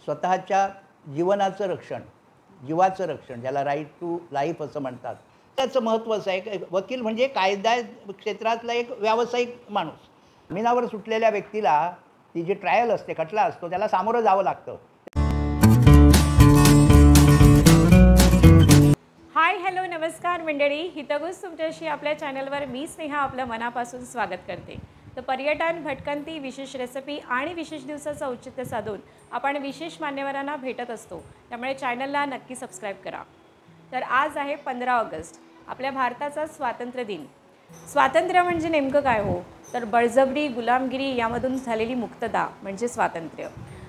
स्वतःच्या जीवनाचं रक्षण, जीवाचं रक्षण, ज्याला राईट टू लाईफ असं म्हणतात, त्याचं महत्त्व असं आहे की वकील म्हणजे कायदा क्षेत्रातला एक व्यावसायिक माणूस. जामिनावर सुटलेल्या व्यक्तीला ती जी ट्रायल असते, खटला असतो, त्याला सामोरं जावं लागतं. हाय हॅलो नमस्कार मंडळी, हितगुज तुमच्याशी आपल्या चॅनलवर मी स्नेहा आपलं मनापासून स्वागत करते. तर पर्यटन, भटकंती, विशेष रेसिपी आणि विशेष दिवसाचं औचित्य साधून आपण विशेष मान्यवरांना भेटत असतो, त्यामुळे चॅनलला नक्की सबस्क्राईब करा. तर आज आहे 15 ऑगस्ट, आपल्या भारताचा स्वातंत्र्य दिन. स्वातंत्र्य म्हणजे नेमकं काय हो, तर बळजबरी, गुलामगिरी यामधून झालेली मुक्तता म्हणजे स्वातंत्र्य.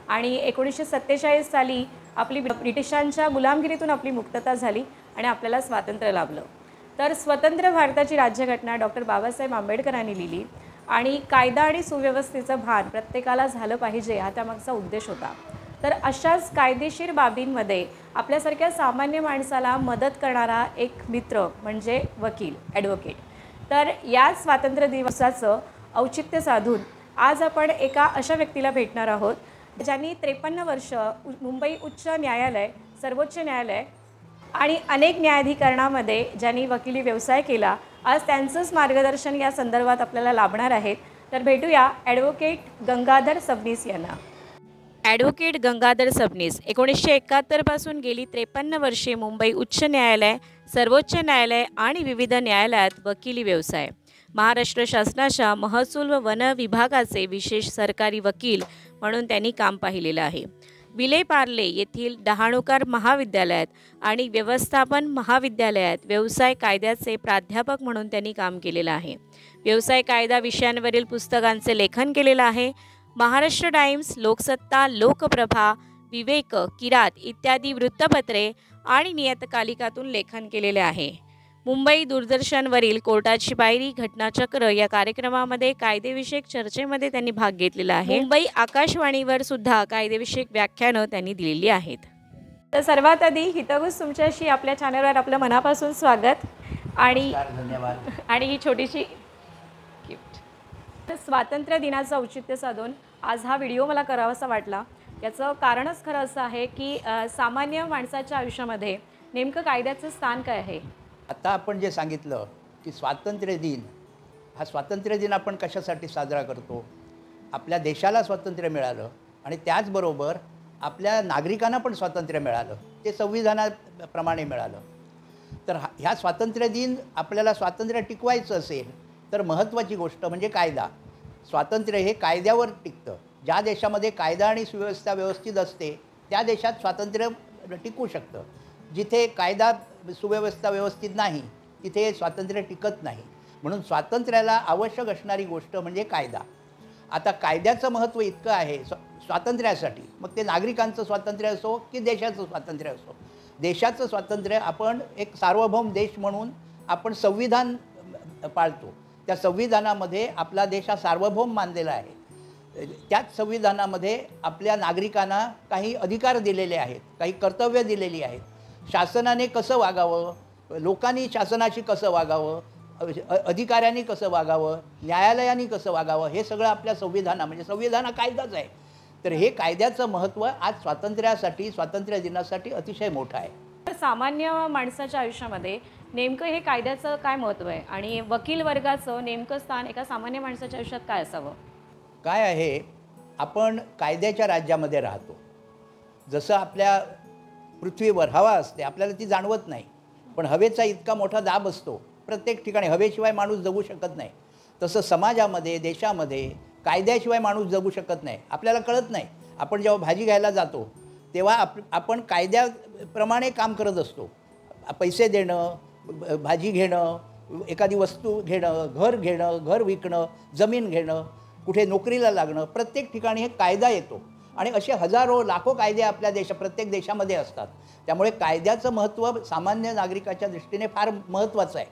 आणि 1947 साली आपली ब्रिटिशांच्या गुलामगिरीतून आपली मुक्तता झाली आणि आपल्याला स्वातंत्र्य लाभलं. तर स्वतंत्र भारताची राज्यघटना डॉक्टर बाबासाहेब आंबेडकरांनी लिहिली आणि कायदा आणि सुव्यवस्थेचं भान प्रत्येकाला झालं पाहिजे हा त्यामागचा उद्देश होता. तर अशाच कायदेशीर बाबींमध्ये आपल्यासारख्या सामान्य माणसाला मदत करणारा एक मित्र म्हणजे वकील, ॲडव्होकेट. तर या स्वातंत्र्य दिवसाचं औचित्य साधून आज आपण एका अशा व्यक्तीला भेटणार आहोत ज्यांनी 53 वर्ष मुंबई उच्च न्यायालय, सर्वोच्च न्यायालय आणि अनेक न्यायाधिकरणामध्ये ज्यांनी वकिली व्यवसाय केला. आज त्यांचंच मार्गदर्शन या संदर्भात आपल्याला लाभणार आहेत. तर भेटूया ॲडव्होकेट गंगाधर सबनीस यांना. ॲडव्होकेट गंगाधर सबनीस 1971 पासून गेली 53 वर्षे मुंबई उच्च न्यायालय, सर्वोच्च न्यायालय आणि विविध न्यायालयात वकिली व्यवसाय. महाराष्ट्र शासनाच्या महसूल व वन विभागाचे विशेष सरकारी वकील म्हणून त्यांनी काम पाहिलेलं आहे. विले पार्ले येथील डहाणूकर महाविद्यालयात आणि व्यवस्थापन महाविद्यालयात व्यवसाय कायद्याचे प्राध्यापक म्हणून त्यांनी काम केलेलं आहे. व्यवसाय कायदा विषयांवरील पुस्तकांचे लेखन केलेलं आहे. महाराष्ट्र टाइम्स, लोकसत्ता, लोकप्रभा, विवेक, किरात इत्यादी वृत्तपत्रे आणि नियतकालिकातून लेखन केलेले आहे. मुंबई दूरदर्शनवरील कोर्टाची पायरी, घटनाचक्र या कार्यक्रमामध्ये कायदेविषयक चर्चेमध्ये त्यांनी भाग घेतलेला आहे. मुंबई आकाशवाणीवर सुद्धा कायदेविषयक व्याख्यानं त्यांनी दिलेली आहेत. तर सर्वात आधी हितगुज तुमच्याशी आपल्या चॅनलवर आपलं मनापासून स्वागत आणि धन्यवाद. आणि ही छोटीशी गिफ्ट. तर स्वातंत्र्य दिनाचं औचित्य साधून आज हा व्हिडिओ मला करावासा वाटला. याचं कारणच खरं असं आहे की सामान्य माणसाच्या आयुष्यामध्ये नेमकं कायद्याचं स्थान काय आहे. आता आपण जे सांगितलं की स्वातंत्र्य दिन, हा स्वातंत्र्य दिन आपण कशासाठी साजरा करतो. आपल्या देशाला स्वातंत्र्य मिळालं आणि त्याचबरोबर आपल्या नागरिकांना पण स्वातंत्र्य मिळालं, ते संविधानाप्रमाणे मिळालं. तर ह्या स्वातंत्र्य दिन आपल्याला स्वातंत्र्य टिकवायचं असेल तर महत्त्वाची गोष्ट म्हणजे कायदा. स्वातंत्र्य हे कायद्यावर टिकतं. ज्या देशामध्ये कायदा आणि सुव्यवस्था व्यवस्थित असते त्या देशात स्वातंत्र्य टिकू शकतं. जिथे कायदा सुव्यवस्था व्यवस्थित नाही तिथे स्वातंत्र्य टिकत नाही. म्हणून स्वातंत्र्याला आवश्यक असणारी गोष्ट म्हणजे कायदा. आता कायद्याचं महत्त्व इतकं आहे स्वातंत्र्यासाठी, मग ते नागरिकांचं स्वातंत्र्य असो की देशाचं स्वातंत्र्य असो. देशाचं स्वातंत्र्य आपण एक सार्वभौम देश म्हणून आपण संविधान पाळतो. त्या संविधानामध्ये आपला देश हा सार्वभौम मानलेला आहे. त्याच संविधानामध्ये आपल्या नागरिकांना काही अधिकार दिलेले आहेत, काही कर्तव्य दिलेली आहेत. शासनाने कसं वागावं, लोकांनी शासनाशी कसं वागावं, अधिकाऱ्यांनी कसं वागावं, न्यायालयाने कसं वागावं, हे सगळं आपल्या म्हणजे संविधान हा कायदाच आहे. तर हे कायद्याचं महत्त्व आज स्वातंत्र्यासाठी, स्वातंत्र्य दिनासाठी अतिशय मोठं आहे. तर सामान्य माणसाच्या आयुष्यामध्ये नेमकं हे कायद्याचं काय महत्त्व आहे आणि वकील वर्गाचं नेमकं स्थान एका सामान्य माणसाच्या आयुष्यात काय असावं. काय आहे, आपण कायद्याच्या राज्यामध्ये राहतो. जसं आपल्या पृथ्वीवर हवा असते, आपल्याला ती जाणवत नाही, पण हवेचा इतका मोठा दाब असतो प्रत्येक ठिकाणी, हवेशिवाय माणूस जगू शकत नाही. तसं समाजामध्ये, देशामध्ये कायद्याशिवाय माणूस जगू शकत नाही. आपल्याला कळत नाही. आपण जेव्हा भाजी घ्यायला जातो तेव्हा आपण कायद्याप्रमाणे काम करत असतो. पैसे देणं, भाजी घेणं, एखादी वस्तू घेणं, घर विकणं, जमीन घेणं, कुठे नोकरीला लागणं, प्रत्येक ठिकाणी हे कायदा येतो. आणि असे हजारो लाखो कायदे आपल्या प्रत्येक देशामध्ये असतात. त्यामुळे कायद्याचं महत्त्व सामान्य नागरिकाच्या दृष्टीने फार महत्त्वाचं आहे.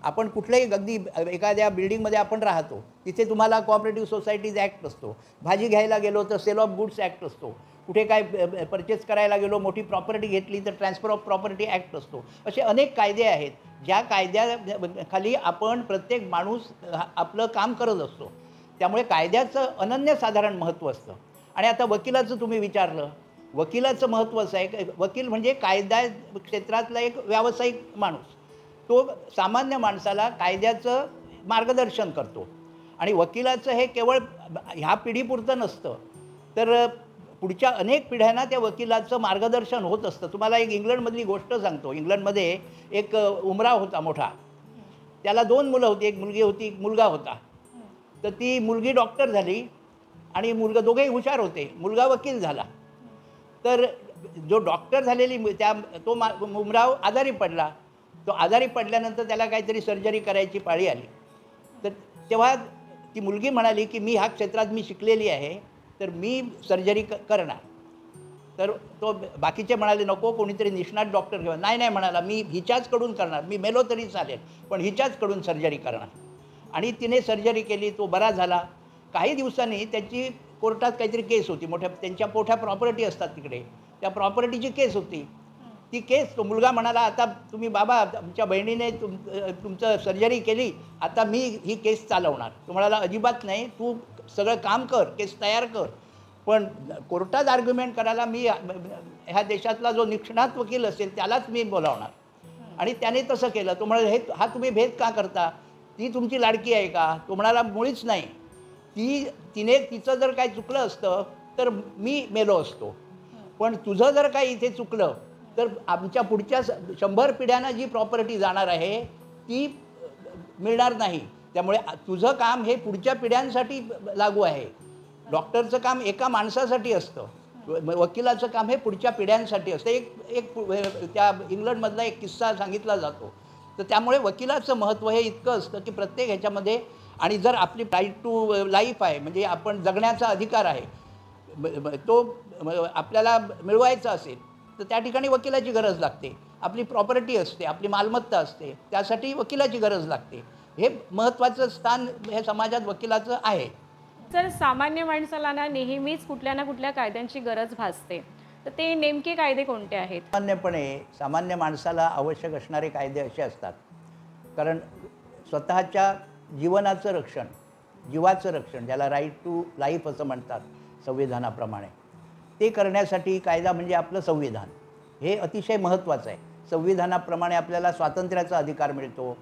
आपण कुठल्याही अगदी एखाद्या बिल्डिंगमध्ये आपण राहतो तिथे तुम्हाला कोऑपरेटिव्ह सोसायटीज ॲक्ट असतो. भाजी घ्यायला गेलो तर सेल ऑफ गुड्स ॲक्ट असतो. कुठे काय परचेस करायला गेलो, मोठी प्रॉपर्टी घेतली तर ट्रान्सफर ऑफ प्रॉपर्टी ॲक्ट असतो. असे अनेक कायदे आहेत ज्या कायद्याखाली आपण प्रत्येक माणूस आपलं काम करत असतो. त्यामुळे कायद्याचं अनन्यसाधारण महत्त्व असतं. आणि आता वकिलाचं तुम्ही विचारलं वकिलाचं महत्त्व असं आहे की वकील म्हणजे कायदा क्षेत्रातला एक व्यावसायिक माणूस. तो सामान्य माणसाला कायद्याचं मार्गदर्शन करतो. आणि वकिलाचं हे केवळ ह्या पिढीपुरतं नसतं, तर पुढच्या अनेक पिढ्यांना त्या वकिलाचं मार्गदर्शन होत असतं. तुम्हाला एक इंग्लंडमधली गोष्ट सांगतो. इंग्लंडमध्ये एक उमराव होता मोठा. त्याला 2 मुलं होती, एक मुलगी होती, एक मुलगा होता. तर ती मुलगी डॉक्टर झाली आणि मुलगा, दोघेही हुशार होते. मुलगा वकील झाला. तर जो डॉक्टर झालेली तो उमराव आजारी पडला. तो आजारी पडल्यानंतर त्याला काहीतरी सर्जरी करायची पाळी आली. तर तेव्हा ती मुलगी म्हणाली की मी ह्या क्षेत्रात मी शिकलेली आहे, तर मी सर्जरी करणार. तर तो बाकीचे म्हणाले नको, कोणीतरी निष्णात डॉक्टर घेऊन. नाही नाही म्हणाला, मी हिच्याचकडून करणार, मी मेलो तरी चालेल पण हिच्याचकडून सर्जरी करणार. आणि तिने सर्जरी केली, तो बरा झाला. काही दिवसांनी त्याची कोर्टात काहीतरी केस होती, मोठ्या त्यांच्या मोठ्या प्रॉपर्टी असतात तिकडे, त्या प्रॉपर्टीची केस होती. ती केस, तो मुलगा म्हणाला आता तुम्ही बाबा आमच्या बहिणीने तुमचं सर्जरी केली, आता मी ही केस चालवणार. तो म्हणाला अजिबात नाही, तू सगळं काम कर, केस तयार कर, पण कोर्टात आर्ग्युमेंट करायला मी ह्या देशातला जो निष्णात वकील असेल त्यालाच मी बोलावणार. आणि त्याने तसं केलं. तो म्हणाला हा तुम्ही भेद का करता, ती तुमची लाडकी आहे का. तो म्हणाला मुळीच नाही, तिचं जर काही चुकलं असतं तर मी मेलो असतो, पण तुझं जर काही इथे चुकलं तर आमच्या पुढच्या 100 पिढ्यांना जी प्रॉपर्टी जाणार आहे ती मिळणार नाही. त्यामुळे तुझं काम हे पुढच्या पिढ्यांसाठी लागू आहे. डॉक्टरचं काम एका माणसासाठी असतं, वकिलाचं काम हे पुढच्या पिढ्यांसाठी असतं. एक त्या इंग्लंडमधला एक किस्सा सांगितला जातो. तर त्यामुळे वकिलाचं महत्त्व हे इतकं असतं की प्रत्येक ह्याच्यामध्ये, आणि जर आपली राईट टू लाईफ आहे म्हणजे आपण जगण्याचा अधिकार आहे तो आपल्याला मिळवायचा असेल तर त्या ठिकाणी वकिलाची गरज लागते. आपली प्रॉपर्टी असते, आपली मालमत्ता असते, त्यासाठी वकिलाची गरज लागते. हे महत्त्वाचं स्थान हे समाजात वकिलाचं आहे. तर सामान्य माणसाला ना नेहमीच कुठल्या ना कुठल्या कायद्यांची गरज भासते, तर ते नेमके कायदे कोणते आहेत? सामान्यपणे सामान्य माणसाला आवश्यक असणारे कायदे असे असतात, कारण स्वतःच्या जीवनाचं रक्षण, जीवाचं रक्षण, ज्याला राईट टू लाईफ असं म्हणतात संविधानाप्रमाणे, ते करण्यासाठी कायदा म्हणजे आपलं संविधान हे अतिशय महत्त्वाचं आहे. संविधानाप्रमाणे आपल्याला स्वातंत्र्याचा अधिकार मिळतो.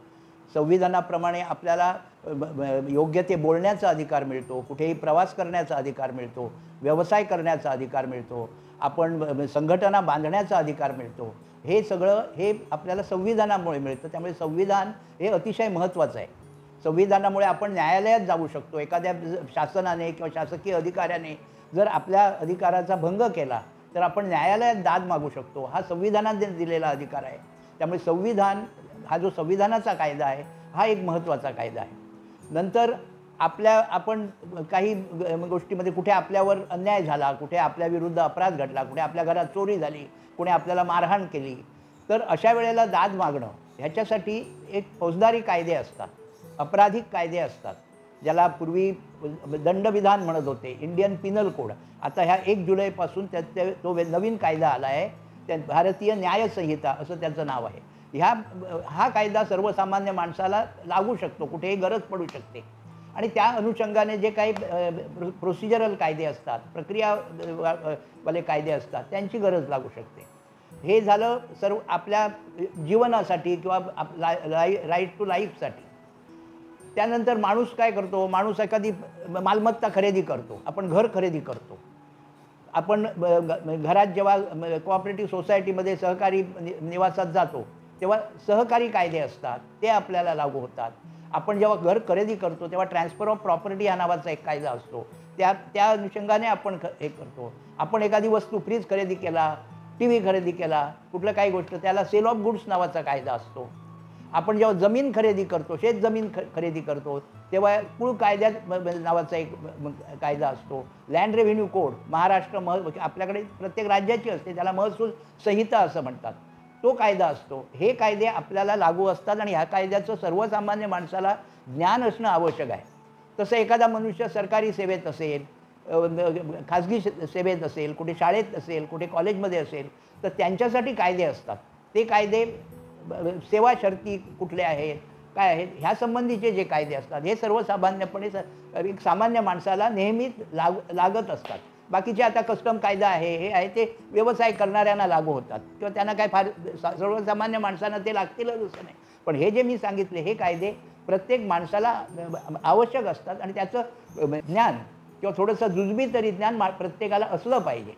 संविधानाप्रमाणे आपल्याला योग्य ते बोलण्याचा अधिकार मिळतो, कुठेही प्रवास करण्याचा अधिकार मिळतो, व्यवसाय करण्याचा अधिकार मिळतो, आपण संघटना बांधण्याचा अधिकार मिळतो. हे सगळं हे आपल्याला संविधानामुळे मिळतं. त्यामुळे संविधान हे अतिशय महत्त्वाचं आहे. संविधानामुळे आपण न्यायालयात जाऊ शकतो. एखाद्या शासनाने किंवा शासकीय अधिकाऱ्याने जर आपल्या अधिकाराचा भंग केला तर आपण न्यायालयात दाद मागू शकतो. हा संविधानाने दिलेला अधिकार आहे. त्यामुळे संविधान हा जो संविधानाचा कायदा आहे हा एक महत्त्वाचा कायदा आहे. नंतर आपण काही गोष्टीमध्ये कुठे आपल्यावर अन्याय झाला, कुठे आपल्याविरुद्ध अपराध घडला, कुठे आपल्या घरात चोरी झाली, कुणी आपल्याला मारहाण केली, तर अशा वेळेला दाद मागणं ह्याच्यासाठी एक फौजदारी कायदे असतात, आपराधिक कायदे असतात, ज्याला पूर्वी दंडविधान म्हणत होते, इंडियन पिनल कोड. आता ह्या 1 जुलैपासून तो नवीन कायदा आला आहे, त्या भारतीय न्याय संहिता असं त्याचं नाव आहे. हा कायदा सर्वसामान्य माणसाला लागू शकतो, कुठेही गरज पडू शकते. आणि त्या अनुषंगाने जे काही प्रोसिजरल कायदे असतात, प्रक्रिया वाले कायदे असतात, त्यांची गरज लागू शकते. हे झालं सर्व आपल्या जीवनासाठी किंवा राईट टू लाईफसाठी. त्यानंतर माणूस काय करतो, माणूस एखादी मालमत्ता खरेदी करतो, आपण घर खरेदी करतो, आपण घरात जेव्हा कोऑपरेटिव्ह सोसायटीमध्ये सहकारी निवासात जातो तेव्हा सहकारी कायदे असतात, ते आपल्याला लागू होतात. आपण जेव्हा घर खरेदी करतो तेव्हा ट्रान्सफर ऑफ प्रॉपर्टी हा नावाचा एक कायदा असतो, त्या अनुषंगाने आपण हे करतो. आपण एखादी वस्तू, फ्रीज खरेदी केला, टी व्ही खरेदी केला, कुठलं काही गोष्ट, त्याला सेल ऑफ गुड्स नावाचा कायदा असतो. आपण जेव्हा जमीन खरेदी करतो, शेत जमीन खरेदी करतो, तेव्हा कुळ कायद्यात नावाचा एक कायदा असतो. लँड रेव्हेन्यू कोड, महाराष्ट्र आपल्याकडे प्रत्येक राज्याची असते, त्याला महसूल संहिता असं म्हणतात, तो कायदा असतो. हे कायदे आपल्याला लागू असतात आणि ह्या कायद्याचं सर्वसामान्य माणसाला ज्ञान असणं आवश्यक आहे. तसं एखादा मनुष्य सरकारी सेवेत असेल, खाजगी सेवेत असेल, कुठे शाळेत असेल, कुठे कॉलेजमध्ये असेल, तर त्यांच्यासाठी कायदे असतात. ते कायदे सेवा शर्ती कुठल्या आहेत, काय आहेत, ह्या संबंधीचे जे कायदे असतात हे सर्वसामान्यपणे एक सामान्य माणसाला नेहमीच लागत असतात. बाकीचे आता कस्टम कायदा आहे, हे आहे, ते व्यवसाय करणाऱ्यांना लागू होतात किंवा त्यांना काय फार सर्वसामान्य माणसांना ते लागतीलच असं नाही. पण हे जे मी सांगितले हे कायदे प्रत्येक माणसाला आवश्यक असतात आणि त्याचं ज्ञान किंवा थोडंसं जुजबी तरी ज्ञान प्रत्येकाला असलं पाहिजे.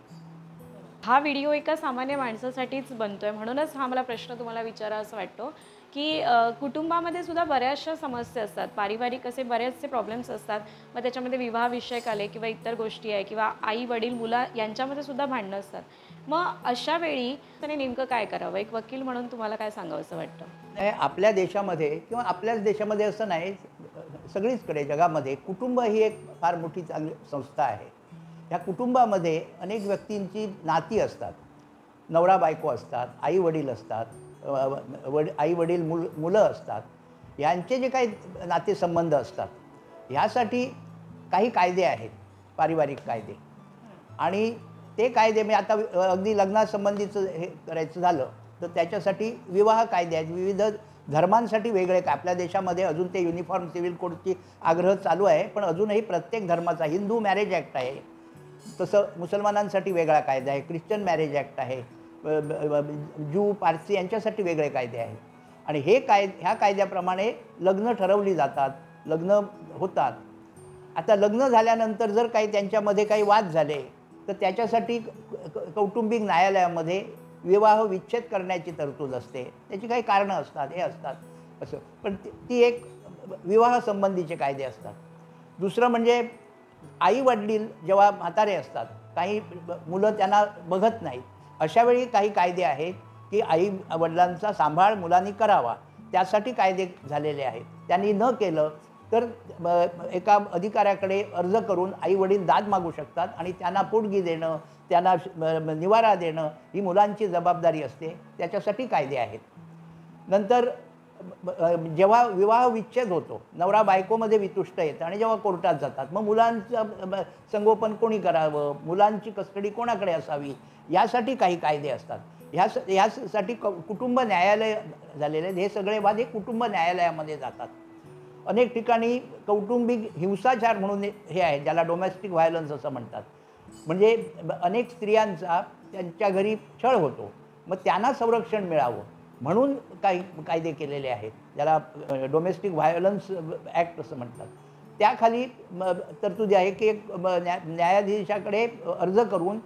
हा व्हिडिओ एका सामान्य माणसासाठीच बनतोय, म्हणूनच हा मला प्रश्न तुम्हाला विचारावासा वाटतो की कुटुंबामध्ये सुद्धा बऱ्याचशा समस्या असतात, पारिवारिक असे बरेचसे प्रॉब्लेम्स असतात. मग त्याच्यामध्ये विवाहविषयक आले किंवा इतर गोष्टी आहे किंवा आई वडील मुलं यांच्यामध्ये सुद्धा भांडणं असतात. मग अशा वेळी त्याने नेमकं काय करावं? एक वकील म्हणून तुम्हाला काय सांगावंसं वाटतं? नाही, आपल्या देशामध्ये किंवा आपल्याच देशामध्ये असं नाही, सगळीचकडे जगामध्ये कुटुंब ही एक फार मोठी चांगली संस्था आहे. या कुटुंबामध्ये अनेक व्यक्तींची नाती असतात, नवरा बायको असतात, आई वडील असतात, आई वडील मुलं असतात. यांचे जे काही नातेसंबंध असतात ह्यासाठी काही कायदे आहेत, पारिवारिक कायदे. आणि ते कायदे म्हणजे आता अगदी लग्नासंबंधीचं हे करायचं झालं तर त्याच्यासाठी विवाह कायदे आहेत. विविध धर्मांसाठी वेगळे काय, आपल्या देशामध्ये अजून ते युनिफॉर्म सिव्हिल कोडची आग्रह चालू आहे, पण अजूनही प्रत्येक धर्माचा हिंदू मॅरेज ॲक्ट आहे, तसं मुसलमानांसाठी वेगळा कायदा आहे, ख्रिश्चन मॅरेज ॲक्ट आहे, ज्यू पारसी यांच्यासाठी वेगळे कायदे आहेत. आणि ह्या कायद्याप्रमाणे लग्न ठरवली जातात, लग्न होतात. आता लग्न झाल्यानंतर जर काही त्यांच्यामध्ये काही वाद झाले तर त्याच्यासाठी कौटुंबिक न्यायालयामध्ये विवाह विच्छेद करण्याची तरतूद असते. त्याची काही कारणं असतात, हे असतात असं. पण ती एक विवाहासंबंधीचे कायदे असतात. दुसरं म्हणजे आई वडील जेव्हा म्हातारे असतात, काही मुलं त्यांना बघत नाहीत, अशावेळी काही कायदे आहेत की आई वडिलांचा सांभाळ मुलांनी करावा, त्यासाठी कायदे झालेले आहेत. त्यांनी न केलं तर एका अधिकाऱ्याकडे अर्ज करून आई वडील दाद मागू शकतात आणि त्यांना पोटगी देणं, त्यांना निवारा देणं ही मुलांची जबाबदारी असते, त्याच्यासाठी कायदे आहेत. नंतर जेव्हा विवाह विच्छेद होतो, नवरा बायकोमध्ये वितुष्ट येतं आणि जेव्हा कोर्टात जातात, मग मुलांचं संगोपन कोणी करावं, मुलांची कस्टडी कोणाकडे असावी, यासाठी काही कायदे असतात. ह्यासाठी कुटुंब न्यायालय झालेले आहेत. हे सगळे वाद हे कुटुंब न्यायालयामध्ये जातात. अनेक ठिकाणी कौटुंबिक हिंसाचार म्हणून हे आहे, ज्याला डोमेस्टिक व्हायलन्स असं म्हणतात. म्हणजे अनेक स्त्रियांचा त्यांच्या घरी छळ होतो, मग त्यांना संरक्षण मिळावं म्हणून काही कायदे केलेले आहेत, ज्याला डोमेस्टिक व्हायलन्स ॲक्ट असं म्हणतात. त्याखाली तरतुदी आहे की एक न्यायाधीशाकडे अर्ज करून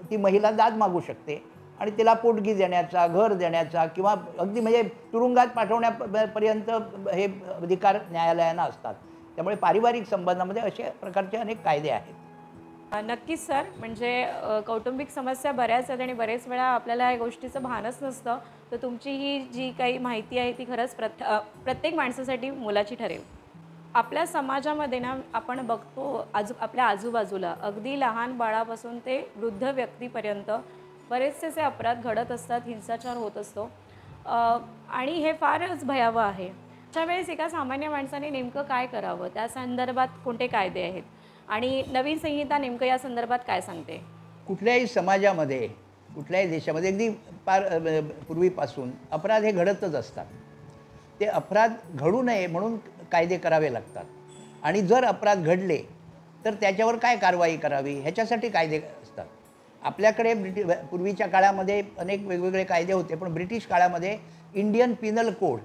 ती महिला दाद मागू शकते आणि तिला पोटगी देण्याचा, घर देण्याचा किंवा अगदी म्हणजे तुरुंगात पाठवण्यापर्यंत हे अधिकार न्यायालयांना असतात. त्यामुळे पारिवारिक संबंधामध्ये अशा प्रकारचे अनेक कायदे आहेत. नक्कीच सर, म्हणजे कौटुंबिक समस्या बऱ्याच आहेत आणि बरेच वेळा आपल्याला या गोष्टीचं भानच नसतं. तर तुमची ही जी काही माहिती आहे ती खरंच प्रत्येक माणसासाठी मोलाची ठरेल. आपल्या समाजामध्ये ना आपण बघतो आपल्या आजूबाजूला अगदी लहान बाळापासून ते वृद्ध व्यक्तीपर्यंत बरेचसे असे अपराध घडत असतात, हिंसाचार होत असतो आणि हे फारच भयावह आहे. अशा वेळेस एका सामान्य माणसाने नेमकं काय करावं, त्या संदर्भात कोणते कायदे आहेत आणि नवीन संहिता नेमकं या संदर्भात काय सांगते? कुठल्याही समाजामध्ये, कुठल्याही देशामध्ये अगदी फार पूर्वीपासून अपराध हे घडतच असतात. ते अपराध घडू नये म्हणून कायदे करावे लागतात. आणि जर अपराध घडले तर त्याच्यावर काय कारवाई करावी ह्याच्यासाठी कायदे असतात. आपल्याकडे पूर्वीच्या काळामध्ये अनेक वेगवेगळे कायदे होते, पण ब्रिटिश काळामध्ये इंडियन पिनल कोड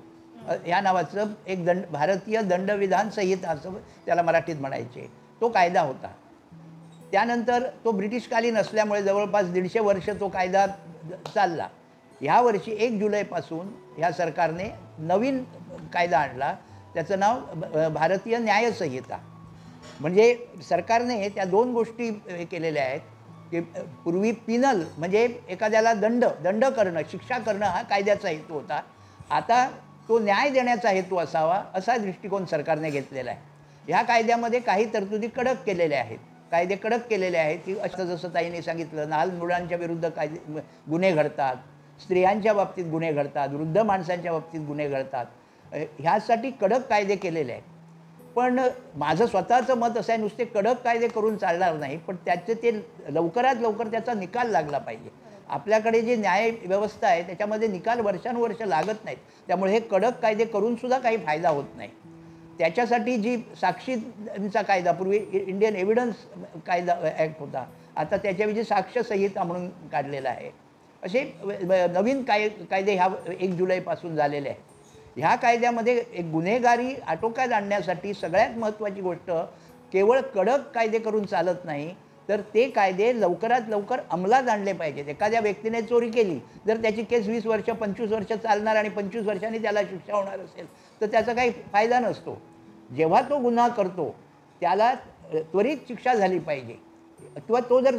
या नावाचं एक भारतीय दंडविधान संहिता असं त्याला मराठीत म्हणायचे, तो कायदा होता. त्यानंतर तो ब्रिटिशकालीन असल्यामुळे जवळपास 150 वर्ष तो कायदा चालला. ह्या वर्षी 1 जुलैपासून ह्या सरकारने नवीन कायदा आणला, त्याचं नाव भारतीय न्याय संहिता. म्हणजे सरकारने त्या दोन गोष्टी केलेल्या आहेत की पूर्वी पिनल म्हणजे एखाद्याला दंड करणं, शिक्षा करणं हा कायद्याचा हेतू होता. आता तो न्याय देण्याचा हेतू असावा असा दृष्टिकोन सरकारने घेतलेला आहे. ह्या कायद्यामध्ये काही तरतुदी कडक केलेल्या आहेत. कायदे कडक केलेले आहेत की असं जसं ताईंनी सांगितलं, लहान मुलांच्या विरुद्ध गुन्हे घडतात, स्त्रियांच्या बाबतीत गुन्हे घडतात, वृद्ध माणसांच्या बाबतीत गुन्हे घडतात. ह्यासाठी कडक कायदे केलेले आहेत. पण माझं स्वतःचं मत असं आहे, नुसते कडक कायदे करून चालणार नाही, पण त्याचे ते लवकरात लवकर त्याचा निकाल लागला पाहिजे. आपल्याकडे जी न्याय व्यवस्था आहे त्याच्यामध्ये निकाल वर्षानुवर्ष लागत नाहीत. त्यामुळे हे कडक कायदे करूनसुद्धा काही फायदा होत नाही. त्याच्यासाठी जी साक्षींचा कायदा, पूर्वी इंडियन एव्हिडन्स कायदा ॲक्ट होता, आता त्याच्याऐवजी साक्ष संहिता म्हणून काढलेला आहे. असे नवीन कायदे ह्या 1 जुलैपासून झालेले आहेत. ह्या कायद्यामध्ये एक गुन्हेगारी आटोक्यात आणण्यासाठी सगळ्यात महत्त्वाची गोष्ट, केवळ कडक कायदे करून चालत नाही, तर ते कायदे लवकरात लवकर अंमलात आणले पाहिजेत. एखाद्या व्यक्तीने चोरी केली, जर त्याची केस 20 वर्ष 25 वर्ष चालणार आणि 25 वर्षांनी त्याला शिक्षा होणार असेल, तर त्याचा काही फायदा नसतो. जेव्हा तो गुन्हा करतो त्याला त्वरित शिक्षा झाली पाहिजे, किंवा तो जर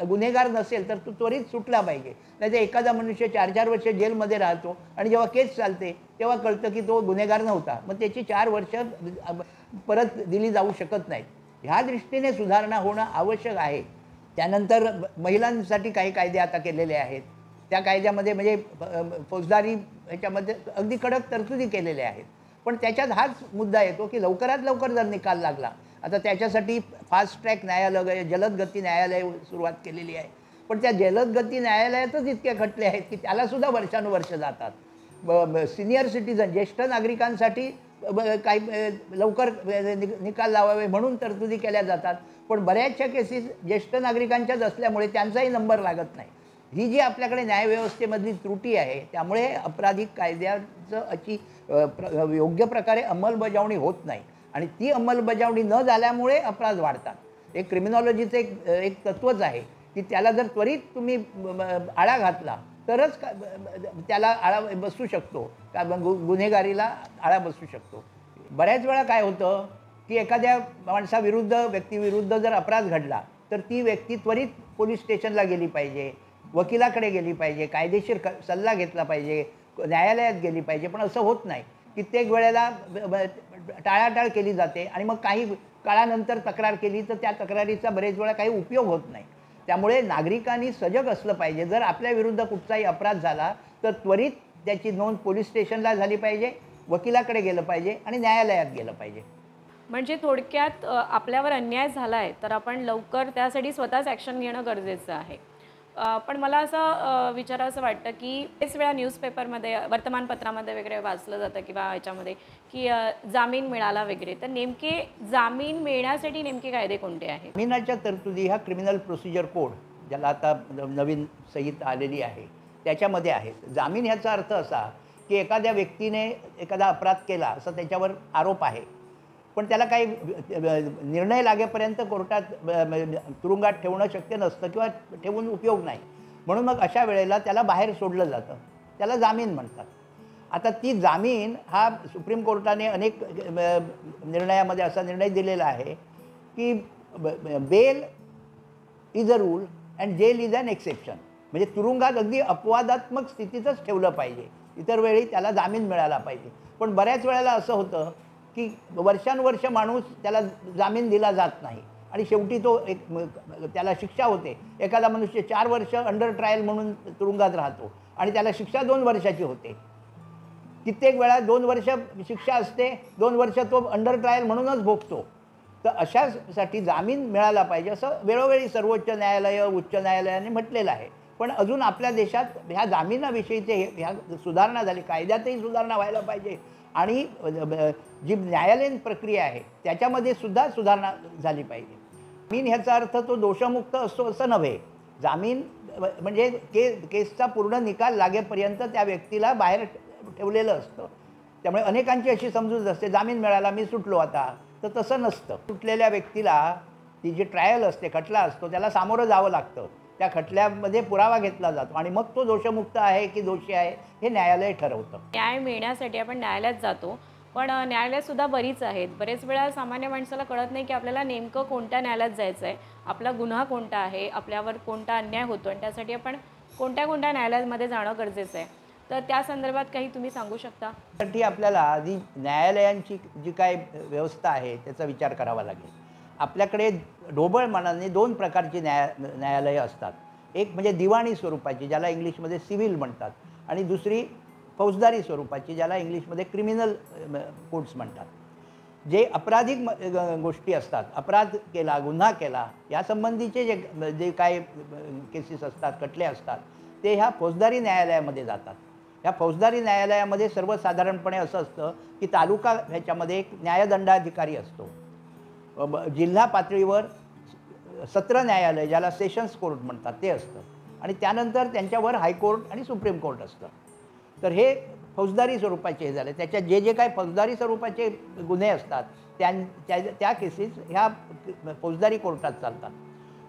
गुन्हेगार नसेल तर तो त्वरित सुटला पाहिजे. नाही तर एखादा मनुष्य 4-4 वर्ष जेलमध्ये राहतो आणि जेव्हा केस चालते तेव्हा कळतं की तो गुन्हेगार नव्हता, मग त्याची 4 वर्ष परत दिली जाऊ शकत नाहीत. ह्या दृष्टीने सुधारणा होणं आवश्यक आहे. त्यानंतर महिलांसाठी काही कायदे आता केलेले आहेत. त्या कायद्यामध्ये म्हणजे फौजदारी ह्याच्यामध्ये अगदी कडक तरतुदी केलेल्या आहेत. पण त्याच्यात हाच मुद्दा येतो की लवकरात लवकर जर निकाल लागला, आता त्याच्यासाठी फास्ट ट्रॅक न्यायालय, जलद गती न्यायालय सुरुवात केलेली आहे. पण त्या जलद गती न्यायालयातच इतके खटले आहेत की त्यालासुद्धा वर्षानुवर्ष जातात. सिनियर सिटीजन, ज्येष्ठ नागरिकांसाठी काही लवकर निकाल लावावे म्हणून तरतुदी केल्या जातात. पण बऱ्याचशा केसेस ज्येष्ठ नागरिकांच्याच असल्यामुळे त्यांचाही नंबर लागत नाही. ही जी आपल्याकडे न्यायव्यवस्थेमधली त्रुटी आहे, त्यामुळे आपराधिक कायद्याचं अशी योग्य प्रकारे अंमलबजावणी होत नाही आणि ती अंमलबजावणी न झाल्यामुळे अपराध वाढतात. एक क्रिमिनॉलॉजीचं एक तत्त्वच आहे की त्याला जर त्वरित तुम्ही आळा घातला तरच त्याला आळा बसू शकतो, का गुन्हेगारीला आळा बसू शकतो. बऱ्याच वेळा काय होतं की एखाद्या माणसाविरुद्ध, व्यक्तीविरुद्ध जर अपराध घडला तर ती व्यक्ती त्वरित पोलीस स्टेशनला गेली पाहिजे, वकिलाकडे गेली पाहिजे, कायदेशीर सल्ला घेतला पाहिजे, न्यायालयात गेली पाहिजे. पण असं होत नाही. कित्येक वेळेला टाळाटाळ केली जाते आणि मग काही काळानंतर तक्रार केली तर त्या तक्रारीचा बरेच वेळा काही उपयोग होत नाही. त्यामुळे नागरिकांनी सजग असलं पाहिजे. जर आपल्या विरुद्ध कुठचाही अपराध झाला तर त्वरित त्याची नोंद पोलीस स्टेशनला झाली पाहिजे, वकिलाकडे गेलं पाहिजे आणि न्यायालयात गेलं पाहिजे. म्हणजे थोडक्यात आपल्यावर अन्याय झाला आहे तर आपण लवकर त्यासाठी स्वतःच ॲक्शन घेणं गरजेचं आहे. पण मला असं विचारावंसं वाटतं की बरेच वेळा न्यूजपेपरमध्ये, वर्तमानपत्रामध्ये वगैरे वाचलं जातं किंवा ह्याच्यामध्ये की जामीन मिळाला वगैरे, तर नेमके जामीन मिळण्यासाठी नेमके कायदे कोणते आहेत? जामिनाच्या तरतुदी ह्या क्रिमिनल प्रोसिजर कोड, ज्याला आता नवीन संहिता आलेली आहे, त्याच्यामध्ये आहेत. जामीन ह्याचा अर्थ असा की एखाद्या व्यक्तीने एखादा अपराध केला असं त्याच्यावर आरोप आहे, पण त्याला काही निर्णय लागेपर्यंत कोर्टात तुरुंगात ठेवणं शक्य नसतं किंवा ठेवून उपयोग नाही. म्हणून मग अशा वेळेला त्याला बाहेर सोडलं जातं. त्याला जामीन म्हणतात. आता ती जामीन हा सुप्रीम कोर्टाने अनेक निर्णयामध्ये असा निर्णय दिलेला आहे की bail is a rule and jail is an exception. म्हणजे तुरुंगात अगदी अपवादात्मक स्थितीतच ठेवलं पाहिजे, इतर वेळी त्याला जामीन मिळाला पाहिजे. पण बऱ्याच वेळेला असं होतं की वर्षानुवर्ष माणूस त्याला जामीन दिला जात नाही आणि शेवटी तो त्याला शिक्षा होते. एखादा मनुष्य 4 वर्ष अंडर ट्रायल म्हणून तुरुंगात राहतो आणि त्याला शिक्षा 2 वर्षाची होते. कित्येक वेळा 2 वर्ष शिक्षा असते, 2 वर्ष तो अंडर ट्रायल म्हणूनच भोगतो. तर अशासाठी जामीन मिळाला पाहिजे असं वेळोवेळी सर्वोच्च न्यायालय, उच्च न्यायालयाने म्हटलेलं आहे. पण अजून आपल्या देशात ह्या जामिनाविषयीचे ह्या सुधारणा झाली, कायद्यातही सुधारणा व्हायला पाहिजे आणि जी न्यायालयीन प्रक्रिया आहे त्याच्यामध्ये सुद्धा सुधारणा झाली पाहिजे. जामीन ह्याचा अर्थ तो दोषमुक्त असतो असं नव्हे. जामीन म्हणजे केसचा पूर्ण निकाल लागेपर्यंत त्या व्यक्तीला बाहेर ठेवलेलं असतं. त्यामुळे अनेकांची अशी समजूत असते, जामीन मिळाला मी सुटलो आता, तर तसं नसतं. सुटलेल्या व्यक्तीला ती जी ट्रायल असते, खटला असतो, त्याला सामोरं जावं लागतं. त्या खटल्यामध्ये पुरावा घेतला जातो आणि मग तो दोषमुक्त आहे की दोषी आहे हे न्यायालय ठरवतं. न्याय मिळण्यासाठी आपण न्यायालयात जातो, पण न्यायालयसुद्धा बरीच आहेत. बरेच वेळा सामान्य माणसाला कळत नाही की आपल्याला नेमकं कोणत्या न्यायालयात जायचं आहे, आपला गुन्हा कोणता आहे, आपल्यावर कोणता अन्याय होतो आणि त्यासाठी आपण कोणत्या कोणत्या न्यायालयामध्ये जाणं गरजेचं आहे. तर त्या संदर्भात काही तुम्ही सांगू शकता? त्यासाठी आपल्याला आधी न्यायालयांची जी काय व्यवस्था आहे त्याचा विचार करावा लागेल. आपल्याकडे ढोबळ मनाने 2 प्रकारची न्यायालयं असतात. एक म्हणजे दिवाणी स्वरूपाची, ज्याला इंग्लिशमध्ये सिव्हिल म्हणतात, आणि दुसरी फौजदारी स्वरूपाची, ज्याला इंग्लिशमध्ये क्रिमिनल कोर्ट्स म्हणतात. जे आपराधिक गोष्टी असतात, अपराध केला, गुन्हा केला यासंबंधीचे जे काय केसेस असतात, खटले असतात, ते ह्या फौजदारी न्यायालयामध्ये जातात. ह्या फौजदारी न्यायालयामध्ये सर्वसाधारणपणे असं असतं की तालुका ह्याच्यामध्ये एक न्यायदंडाधिकारी असतो. जिल्हा पातळीवर सत्र न्यायालय, ज्याला सेशन्स कोर्ट म्हणतात, ते असतं. आणि त्यानंतर त्यांच्यावर हायकोर्ट आणि सुप्रीम कोर्ट असतं. तर हे फौजदारी स्वरूपाचे हे झाले. त्याच्यात जे जे काही फौजदारी स्वरूपाचे गुन्हे असतात त्या केसेस ह्या फौजदारी कोर्टात चालतात.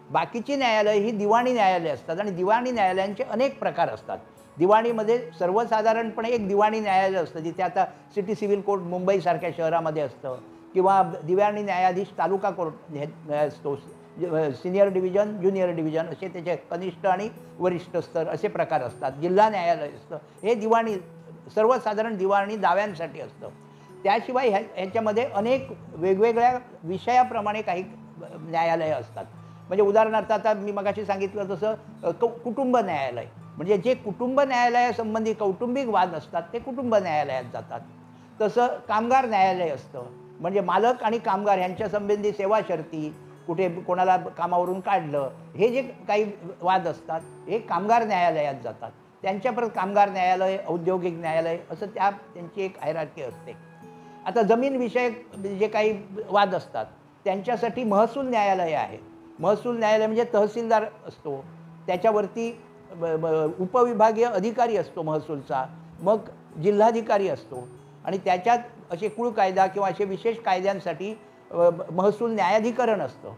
बाकीची न्यायालय ही दिवाणी न्यायालय असतात आणि दिवाणी न्यायालयांचे अनेक प्रकार असतात. दिवाणीमध्ये सर्वसाधारणपणे एक दिवाणी न्यायालय असतं, जिथे आता सिटी सिव्हिल कोर्ट मुंबईसारख्या शहरामध्ये असतं, किंवा दिवाणी न्यायाधीश तालुका कोर्ट असतो. सिनियर डिव्हिजन, ज्युनियर डिव्हिजन असे त्याचे कनिष्ठ आणि वरिष्ठ स्तर असे प्रकार असतात. जिल्हा न्यायालय असतं. हे दिवाणी सर्वसाधारण दिवाणी दाव्यांसाठी असतं. त्याशिवाय ह्याच्यामध्ये अनेक वेगवेगळ्या विषयाप्रमाणे काही न्यायालयं असतात. म्हणजे उदाहरणार्थ आता मी मगाशी सांगितलं तसं कुटुंब न्यायालय, म्हणजे जे कुटुंब न्यायालयासंबंधी कौटुंबिक वाद असतात ते कुटुंब न्यायालयात जातात. तसं कामगार न्यायालय असतं, म्हणजे मालक आणि कामगार यांच्यासंबंधी सेवा शर्ती, कुठे कोणाला कामावरून काढलं, हे जे काही वाद असतात हे कामगार न्यायालयात जातात. त्यांच्या परत कामगार न्यायालय, औद्योगिक न्यायालय असं त्यांची एक हायरार्की असते. आता जमीन विषयक जे काही वाद असतात त्यांच्यासाठी महसूल न्यायालय आहे. महसूल न्यायालय म्हणजे तहसीलदार असतो, त्याच्यावरती उपविभागीय अधिकारी असतो महसूलचा, मग जिल्हाधिकारी असतो, आणि त्याच्यात असे कुळ कायदा किंवा असे विशेष कायद्यांसाठी महसूल न्यायाधिकरण असतं.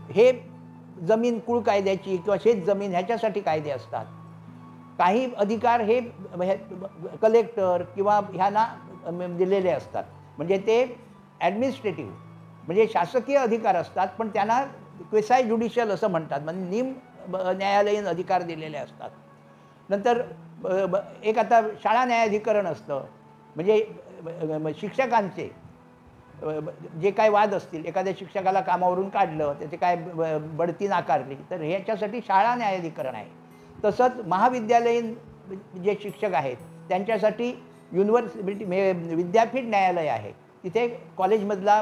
हे जमीन कुळ कायद्याची किंवा शेत जमीन ह्याच्यासाठी कायदे असतात. काही अधिकार हे कलेक्टर किंवा ह्यांना दिलेले असतात, म्हणजे ते ॲडमिनिस्ट्रेटिव्ह म्हणजे शासकीय अधिकार असतात, पण त्यांना क्वेसाय ज्युडिशियल असं म्हणतात, म्हणजे निम न्यायालयीन अधिकार दिलेले असतात. नंतर एक आता शाळा न्यायाधिकरण असतं, म्हणजे शिक्षकांचे जे काय वाद असतील, एखाद्या शिक्षकाला कामावरून काढलं, त्याचे काय बढती नाकारली, तर ह्याच्यासाठी शाळा न्यायाधिकरण आहे. तसंच महाविद्यालयीन जे शिक्षक आहेत त्यांच्यासाठी युनिव्हर्सिटी विद्यापीठ न्यायालय आहे. तिथे कॉलेजमधला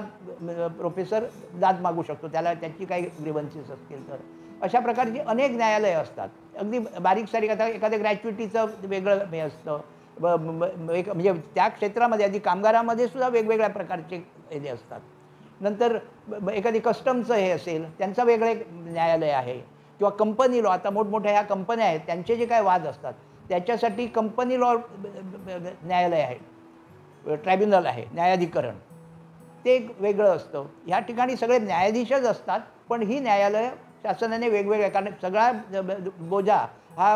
प्रोफेसर दाद मागू शकतो, त्याला त्याची काही ग्रीव्हन्सेस असतील तर. अशा प्रकारची अनेक न्यायालयं असतात. अगदी बारीक सारीक आता एखाद्या ग्रॅच्युइटीचं वेगळं हे असतं, म्हणजे त्या क्षेत्रामध्ये आधी कामगारामध्ये सुद्धा वेगवेगळ्या प्रकारचे हे असतात. नंतर एखादी कस्टमचं हे असेल त्यांचं वेगळं एक न्यायालय आहे, किंवा कंपनी लॉ, आता मोठमोठ्या ह्या कंपन्या आहेत त्यांचे जे काय वाद असतात त्याच्यासाठी कंपनी लॉ न्यायालय आहे, ट्रायब्युनल आहे, न्यायाधिकरण, ते एक वेगळं असतं. ह्या ठिकाणी सगळे न्यायाधीशच असतात, पण ही न्यायालयं शासनाने वेगवेगळ्या, कारण सगळा बोजा हा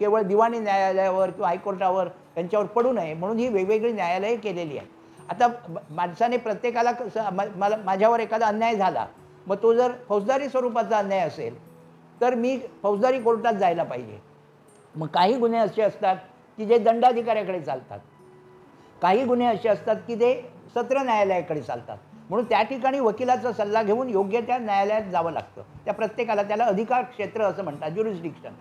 केवळ दिवाणी न्यायालयावर किंवा हायकोर्टावर यांच्यावर पडू नये म्हणून ही वेगवेगळी न्यायालये केलेली आहे. आता माणसाने प्रत्येकाला मला माझ्यावर एखादा अन्याय झाला, मग तो जर फौजदारी स्वरूपाचा अन्याय असेल तर मी फौजदारी कोर्टात जायला पाहिजे. मग काही गुन्हे असे असतात की जे दंडाधिकाऱ्याकडे चालतात, काही गुन्हे असे असतात की ते सत्र न्यायालयाकडे चालतात. म्हणून त्या ठिकाणी वकिलाचा सल्ला घेऊन योग्य त्या न्यायालयात जावं लागतं. त्या प्रत्येकाला त्याला अधिकार क्षेत्र असं म्हणतात, ज्युरिस्डिक्शन.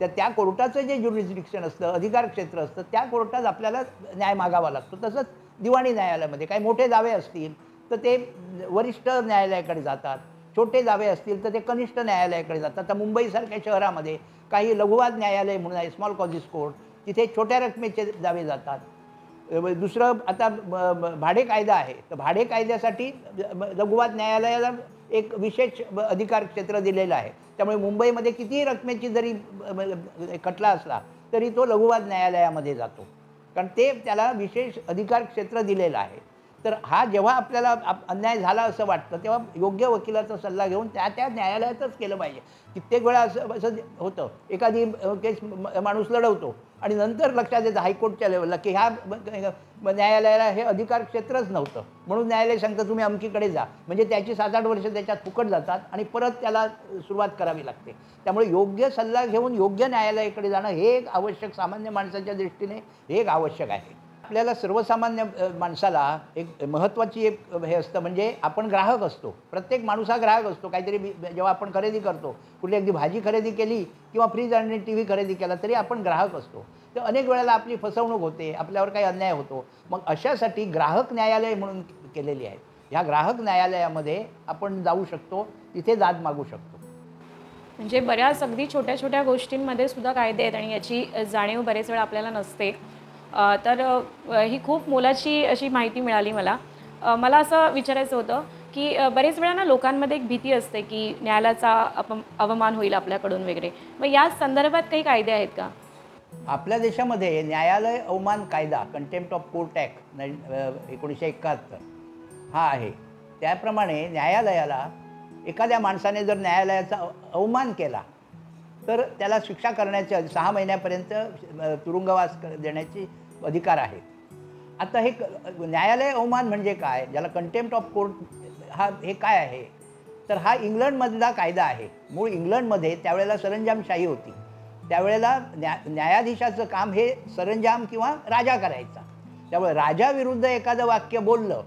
त्या कोर्टाचं जे ज्युरिस्डिक्शन असतं, अधिकार क्षेत्र असतं, त्या कोर्टात आपल्याला न्याय मागावा लागतो. तसंच दिवाणी न्यायालयामध्ये काही मोठे दावे असतील तर ते वरिष्ठ न्यायालयाकडे जातात, छोटे दावे असतील तर ते कनिष्ठ न्यायालयाकडे जातात. आता मुंबईसारख्या शहरामध्ये काही लघुवाद न्यायालय म्हणून आहे, स्मॉल कॉजेस कोर्ट, तिथे छोट्या रकमेचे दावे जातात. दुसरं आता भाडे कायदा आहे, तर भाडे कायद्यासाठी लघुवाद न्यायालयाला एक विशेष अधिकार क्षेत्र दिलेलं आहे. त्यामुळे मुंबईमध्ये कितीही रकमेची जरी खटला असला तरी तो लघुवाद न्यायालयामध्ये जातो, कारण ते त्याला विशेष अधिकार क्षेत्र दिलेलं आहे. तर हा जेव्हा आपल्याला अन्याय झाला असं वाटतं तेव्हा योग्य वकिलाचा सल्ला घेऊन त्या न्यायालयातच केलं पाहिजे. कित्येक वेळा असं होतं, एखादी केस माणूस लढवतो आणि नंतर लक्षात येतं हायकोर्टच्या लेवलला की ह्या न्यायालयाला हे अधिकार क्षेत्रच नव्हतं, म्हणून न्यायालय सांगतं तुम्ही अमकीकडे जा. म्हणजे त्याची 7-8 वर्ष त्याच्यात फुकट जातात आणि परत त्याला सुरुवात करावी लागते. त्यामुळे योग्य सल्ला घेऊन योग्य न्यायालयाकडे जाणं हे एक आवश्यक, सामान्य माणसाच्या दृष्टीने हे एक आवश्यक आहे. आपल्याला सर्वसामान्य माणसाला एक महत्त्वाची एक हे असतं, म्हणजे आपण ग्राहक असतो. प्रत्येक माणूस हा ग्राहक असतो. काहीतरी जेव्हा आपण खरेदी करतो, कुठली अगदी भाजी खरेदी केली किंवा फ्रीज आणि टी व्ही खरेदी केला तरी आपण ग्राहक असतो. तर अनेक वेळेला आपली फसवणूक होते, आपल्यावर काही अन्याय होतो. मग अशासाठी ग्राहक न्यायालय म्हणून केलेली आहे. ह्या ग्राहक न्यायालयामध्ये आपण जाऊ शकतो, तिथे दाद मागू शकतो. म्हणजे बऱ्याच अगदी छोट्या-छोट्या गोष्टींमध्ये सुद्धा कायदे आहेत आणि याची जाणीव बरेच वेळा आपल्याला नसते. तर ही खूप मोलाची अशी माहिती मिळाली मला. मला असं विचारायचं होतं, की बरेच वेळा ना लोकांमध्ये एक भीती असते, की न्यायालयाचा अवमान होईल आपल्याकडून वगैरे. मग या संदर्भात काही कायदे आहेत का? आपल्या देशामध्ये न्यायालय अवमान कायदा कंटेम्प्ट ऑफ कोर्ट ॲक्ट 1971 हा आहे. त्याप्रमाणे न्यायालयाला एखाद्या माणसाने जर न्यायालयाचा अवमान केला तर त्याला शिक्षा करण्याचे 6 महिन्यापर्यंत तुरुंगवास देण्याचे अधिकार आहे. आता हे न्यायालय अवमान म्हणजे काय, ज्याला कंटेम्प्ट ऑफ कोर्ट हे काय आहे, तर हा इंग्लंडमधला कायदा आहे. मूळ इंग्लंडमध्ये त्यावेळेला सरंजामशाही होती. त्यावेळेला न्यायाधीशाचं काम हे सरंजाम किंवा राजा करायचा. त्यामुळे राजाविरुद्ध एखादं वाक्य बोललं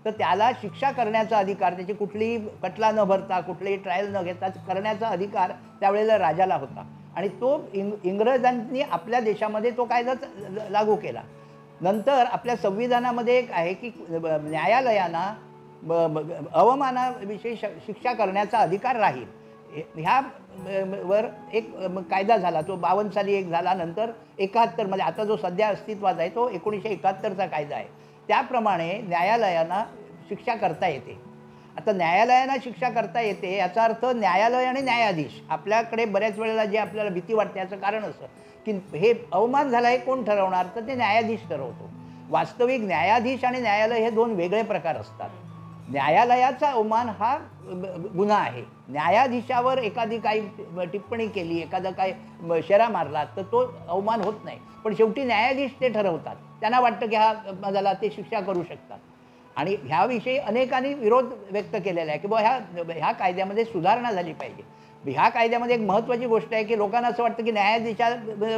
तर त्याला शिक्षा करण्याचा अधिकार, त्याची कुठलीही खटला न भरता, कुठलीही ट्रायल न घेता करण्याचा अधिकार त्यावेळेला राजाला होता. आणि तो इंग्रजांनी आपल्या देशामध्ये तो कायदा लागू केला. नंतर आपल्या संविधानामध्ये एक आहे की न्यायालयांना अवमानाविषयी शिक्षा करण्याचा अधिकार राहील. ह्या वर एक कायदा झाला, तो 52 साली एक झाला, नंतर 71 मध्ये, आता जो सध्या अस्तित्वात आहे तो 1971चा कायदा आहे. त्याप्रमाणे न्यायालयांना शिक्षा करता येते. आता न्यायालयांना शिक्षा करता येते याचा अर्थ न्यायालय आणि न्यायाधीश, आपल्याकडे बऱ्याच वेळेला जे आपल्याला भीती वाटते याचं कारण असं की हे अवमान झाला हे कोण ठरवणार, तर ते न्यायाधीश ठरवतो. वास्तविक न्यायाधीश आणि न्यायालय हे दोन वेगळे प्रकार असतात. न्यायालयाचा अवमान हा गुन्हा आहे. न्यायाधीशावर एखादी काही टिप्पणी केली, एखादा काही शेरा मारला तर तो अवमान होत नाही. पण शेवटी न्यायाधीश ते ठरवतात. त्यांना वाटतं की हा झाला, ते शिक्षा करू शकतात. आणि ह्याविषयी अनेकांनी विरोध व्यक्त केलेला आहे की ह्या कायद्यामध्ये सुधारणा झाली पाहिजे. ह्या कायद्यामध्ये एक महत्त्वाची गोष्ट आहे की लोकांना असं वाटतं की न्यायाधीशा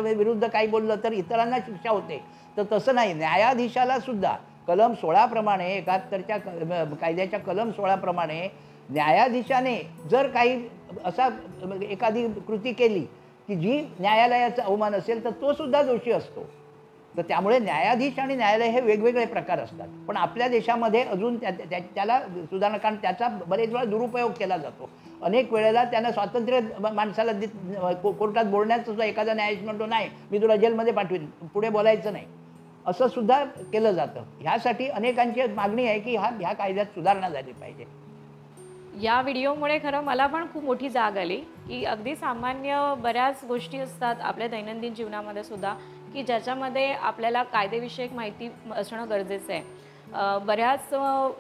विरुद्ध काही बोललं तर इतरांना शिक्षा होते, तर तसं नाही. न्यायाधीशाला सुद्धा कलम 16 प्रमाणे, 71च्या कायद्याच्या कलम 16 प्रमाणे न्यायाधीशाने जर काही असा एखादी कृती केली की जी न्यायालयाचा अवमान असेल तर तो सुद्धा दोषी असतो. तर त्यामुळे न्यायाधीश आणि न्यायालय हे वेगवेगळे प्रकार असतात. पण आपल्या देशामध्ये अजून त्याला सुधारणा, कारण त्याचा बरेच वेळा दुरुपयोग केला जातो. अनेक वेळेला त्यांना स्वातंत्र्य माणसाला कोर्टात बोलण्याचं सुद्धा एखादा न्यायाधीश म्हणतो नाही मी तुला जेलमध्ये पाठवीन, पुढे बोलायचं नाही, असं सुद्धा केलं जातं. ह्यासाठी अनेकांची मागणी आहे की ह्या कायद्यात सुधारणा झाली पाहिजे. या व्हिडिओमुळे खरं मला पण खूप मोठी जाग आली की अगदी सामान्य बऱ्याच गोष्टी असतात आपल्या दैनंदिन जीवनामध्ये सुद्धा की ज्याच्यामध्ये आपल्याला कायदेविषयक माहिती असणं गरजेचं आहे. बऱ्याच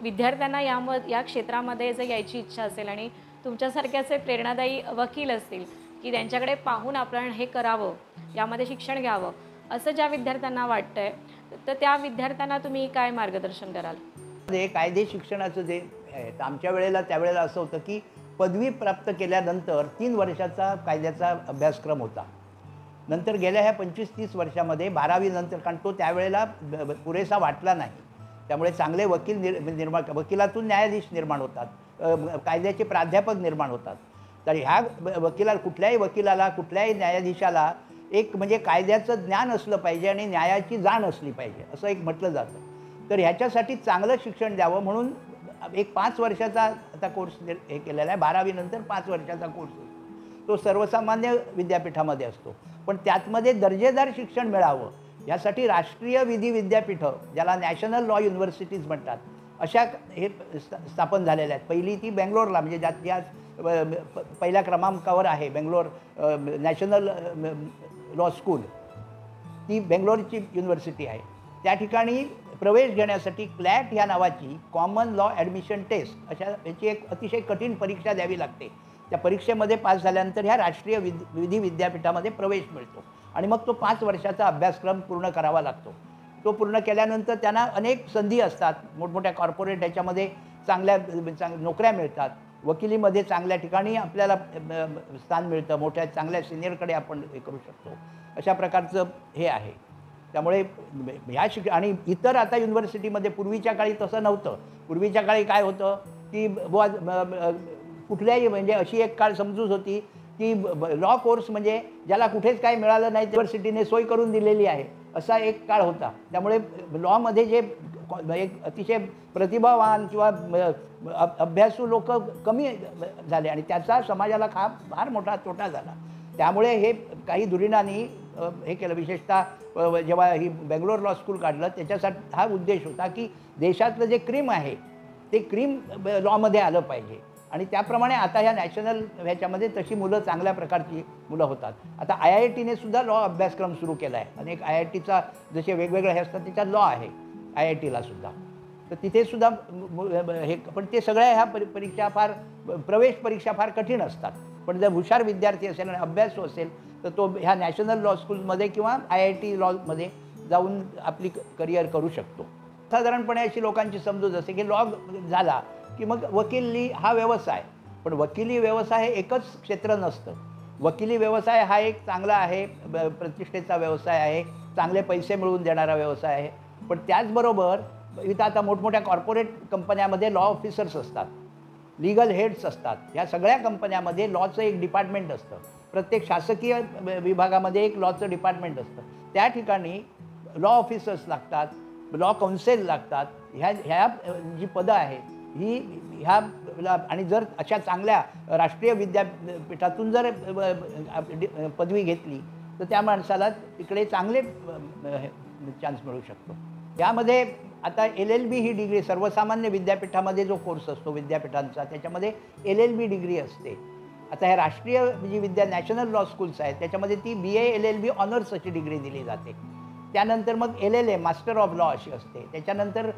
विद्यार्थ्यांना या क्षेत्रामध्ये जर यायची इच्छा असेल आणि तुमच्यासारख्याचे प्रेरणादायी वकील असतील की त्यांच्याकडे पाहून आपण हे करावं, यामध्ये शिक्षण घ्यावं असं ज्या विद्यार्थ्यांना वाटतंय, तर त्या विद्यार्थ्यांना तुम्ही काय मार्गदर्शन कराल? कायदे शिक्षणाचं जे आहे, तर आमच्या वेळेला त्यावेळेला असं होतं की पदवी प्राप्त केल्यानंतर 3 वर्षाचा कायद्याचा अभ्यासक्रम होता. नंतर गेल्या ह्या 25-30 वर्षामध्ये 12वी नंतर, कारण तो त्यावेळेला पुरेसा वाटला नाही, त्यामुळे चांगले वकिलातून न्यायाधीश निर्माण होतात, कायद्याचे प्राध्यापक निर्माण होतात. तर ह्या कुठल्याही वकिलाला, कुठल्याही न्यायाधीशाला एक म्हणजे कायद्याचं ज्ञान असलं पाहिजे आणि न्यायाची जाण असली पाहिजे असं एक म्हटलं जातं. तर ह्याच्यासाठी चांगलं शिक्षण द्यावं म्हणून एक 5 वर्षाचा आता कोर्स हे केलेला आहे. 12वी नंतर 5 वर्षाचा कोर्स असतो, तो सर्वसामान्य विद्यापीठामध्ये असतो. पण त्यातमध्ये दर्जेदार शिक्षण मिळावं यासाठी राष्ट्रीय विधी विद्यापीठं, ज्याला नॅशनल लॉ युनिव्हर्सिटीज म्हणतात, अशा हे स्थापन झालेल्या आहेत. पहिली ती बेंगलोरला, म्हणजे ज्या पहिल्या क्रमांकावर आहे बेंगलोर नॅशनल लॉ स्कूल, ती बेंगलोरची युनिव्हर्सिटी आहे. त्या ठिकाणी प्रवेश घेण्यासाठी क्लॅट ह्या नावाची कॉमन लॉ ॲडमिशन टेस्ट अशा याची एक अतिशय कठीण परीक्षा द्यावी लागते. त्या परीक्षेमध्ये पास झाल्यानंतर ह्या राष्ट्रीय विधी विद्यापीठामध्ये प्रवेश मिळतो आणि मग तो 5 वर्षाचा अभ्यासक्रम पूर्ण करावा लागतो. तो पूर्ण केल्यानंतर त्यांना अनेक संधी असतात. मोठमोठ्या कॉर्पोरेट ह्याच्यामध्ये चांगल्या नोकऱ्या मिळतात. वकिलीमध्ये चांगल्या ठिकाणी आपल्याला स्थान मिळतं, मोठ्या चांगल्या सिनियरकडे आपण हे करू शकतो. अशा प्रकारचं हे आहे. त्यामुळे ह्या आणि इतर आता युनिव्हर्सिटीमध्ये पूर्वीच्या काळी तसं नव्हतं. पूर्वीच्या काळी काय होतं की कुठल्याही म्हणजे अशी एक काळ समजूत होती की लॉ कोर्स म्हणजे ज्याला कुठेच काही मिळालं नाही युनिव्हर्सिटीने सोय करून दिलेली आहे, असा एक काळ होता. त्यामुळे लॉमध्ये जे एक अतिशय प्रतिभावान किंवा अभ्यासू लोक कमी झाले आणि त्याचा समाजाला फार मोठा तोटा झाला. त्यामुळे हे काही धुरीणांनी हे केलं. विशेषतः जेव्हा ही बेंगलोर लॉ स्कूल काढलं त्याच्यासाठी हा उद्देश होता की देशातलं जे क्रीम आहे ते क्रीम लॉमध्ये आलं पाहिजे आणि त्याप्रमाणे आता ह्या नॅशनल ह्याच्यामध्ये तशी मुलं चांगल्या प्रकारची मुलं होतात. आता IITने सुद्धा लॉ अभ्यासक्रम सुरू केला आहे. अनेक IITचा जसे वेगवेगळे हे असतात त्याच्यात लॉ आहे IITला सुद्धा. तर तिथे सुद्धा हे पण ते सगळ्या ह्या परीक्षा फार प्रवेश परीक्षा फार कठीण असतात. पण जर हुशार विद्यार्थी असेल आणि अभ्यासू असेल तर तो ह्या नॅशनल लॉ स्कूलमध्ये किंवा IIT लॉमध्ये जाऊन आपली करिअर करू शकतो. साधारणपणे अशी लोकांची समजूत असते की लॉ झाला की मग वकिली हा व्यवसाय. पण वकिली व्यवसाय हे एकच क्षेत्र नसतं. वकिली व्यवसाय हा एक चांगला आहे, प्रतिष्ठेचा व्यवसाय आहे, चांगले पैसे मिळवून देणारा व्यवसाय आहे. पण त्याचबरोबर इथं आता मोठमोठ्या कॉर्पोरेट कंपन्यामध्ये लॉ ऑफिसर्स असतात, लीगल हेड्स असतात. ह्या सगळ्या कंपन्यामध्ये लॉचं एक डिपार्टमेंट असतं. प्रत्येक शासकीय विभागामध्ये एक लॉचं डिपार्टमेंट असतं. त्या ठिकाणी लॉ ऑफिसर्स लागतात, लॉ काउन्सिल लागतात. ह्या जी पदं आहेत ही ह्या आणि जर अशा चांगल्या राष्ट्रीय विद्यापीठातून जर पदवी घेतली तर त्या माणसाला तिकडे चांगले चान्स मिळू शकतो. यामध्ये आता LLB ही डिग्री सर्वसामान्य विद्यापीठामध्ये जो कोर्स असतो विद्यापीठांचा त्याच्यामध्ये LLB डिग्री असते. आता ह्या राष्ट्रीय जी नॅशनल लॉ स्कूल्स आहेत त्याच्यामध्ये ती BA LLB ऑनर्स अशी डिग्री दिली जाते. त्यानंतर मग LLA मास्टर ऑफ लॉ अशी असते. त्याच्यानंतर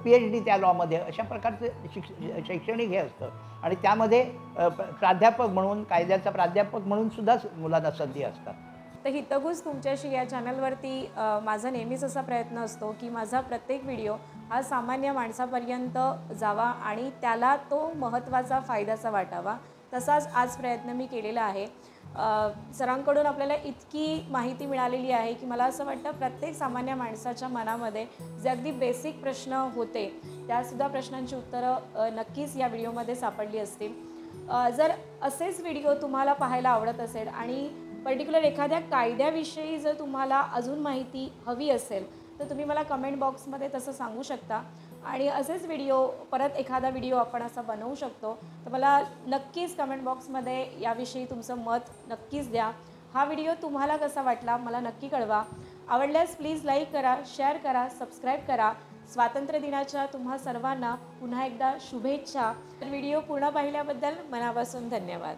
PhD त्या लॉमध्ये अशा प्रकारचं शैक्षणिक हे असतं आणि त्यामध्ये प्राध्यापक म्हणून कायद्याचा प्राध्यापक म्हणून सुद्धा मुलांना संधी असतात. तर हितगुज तुमच्याशी या चॅनलवरती माझा नेहमीच असा प्रयत्न असतो की माझा प्रत्येक व्हिडिओ हा सामान्य माणसापर्यंत जावा आणि त्याला तो महत्त्वाचा फायद्याचा वाटावा. तसाच आज प्रयत्न मी केलेला आहे. सरांकडून आपल्याला इतकी माहिती मिळालेली आहे की मला असं वाटतं प्रत्येक सामान्य माणसाच्या मनामध्ये जे अगदी बेसिक प्रश्न होते त्यासुद्धा प्रश्नांची उत्तरं नक्कीच या व्हिडिओमध्ये सापडली असतील. जर असेच व्हिडिओ तुम्हाला पाहायला आवडत असेल आणि पर्टिक्युलर एखाद्या कायद्याविषयी जर तुम्हाला अजून माहिती हवी असेल तर तुम्ही मला कमेंट बॉक्समध्ये तसं सांगू शकता आणि असेच व्हिडिओ परत एखादा व्हिडिओ आपण असा बनवू शकतो. तर मला नक्कीच कमेंट बॉक्समध्ये याविषयी तुमचं मत नक्कीच द्या. हा व्हिडिओ तुम्हाला कसा वाटला मला नक्की कळवा. आवडल्यास प्लीज लाईक करा, शेअर करा, सबस्क्राईब करा. स्वातंत्र्य दिनाच्या तुम्हा सर्वांना पुन्हा एकदा शुभेच्छा. व्हिडिओ पूर्ण पाहिल्याबद्दल मनापासून धन्यवाद.